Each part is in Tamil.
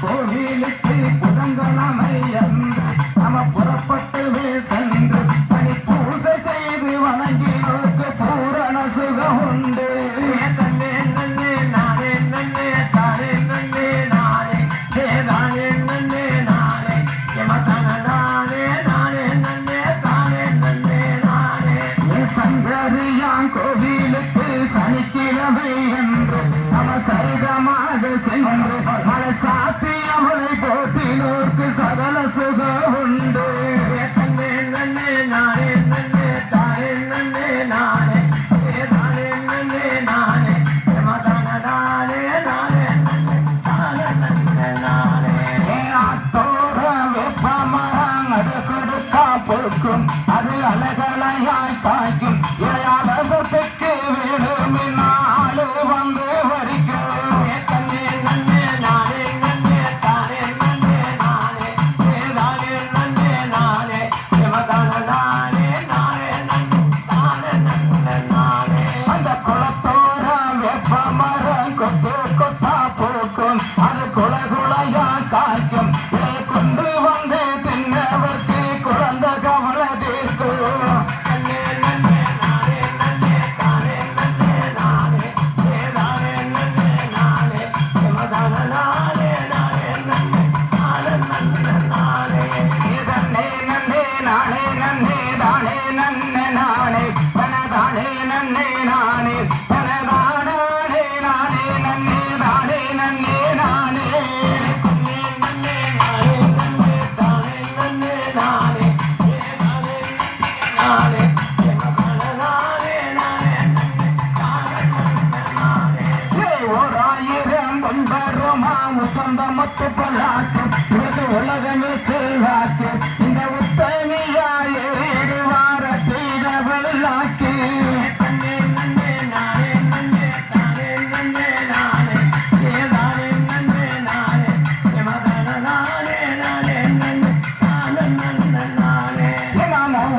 கோவிலுக்கு புதன்கிழமை என்று நம்ம புறப்பட்டுவே சென்று தனி பூசை செய்து வணங்கினோருக்கு பூரண சுகம் உண்டு. கோவிலுக்கு சனிக்கிழமை என்று நம்ம சரிதமாக சென்று மலை சாத்தி அவளை போட்டினோருக்கு சகல சுகம் உண்டு. போக்கும் அது அழகலையாய் காய்க்கும் இளையாதத்துக்கு வேணுமினாலு வந்து வரிக்கும். அந்த குளத்தோர வெப்ப மரம் கொத்து கொத்தா போக்கும் அது குளகுளையா காய்க்கும் கொண்டு வந்து தின்னவர்க்கு குழந்த கவலை தீர்க்கும். சொந்தமத்து பல்லாக்கும் உலகமே செல்வாக்கு இந்த உத்தமியா ஏறி வார செய்த வெள்ளாக்கு.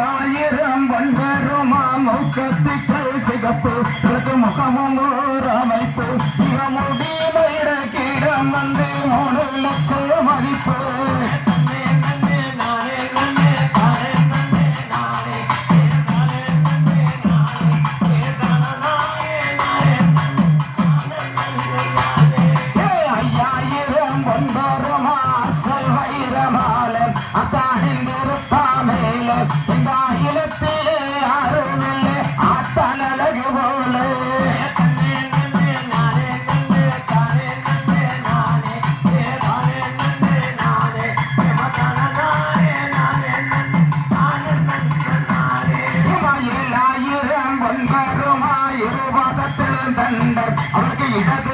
ஆயிரம் வன்பெருமா மௌக்கத்துக்கள் சிகப்பு முகமும் ஓர் அமைப்பு இவ முடிமையிட கீடம் வந்து 3 லட்சம் மதிப்பு. ஐயாயிரம் வன்பெருமா அசல் வைரமால அத்தானிருப்பாமேல இந்த அகிலத்திலே யாருமில்லை ஆத்தான் அழகு போல. அவருக்கு இடது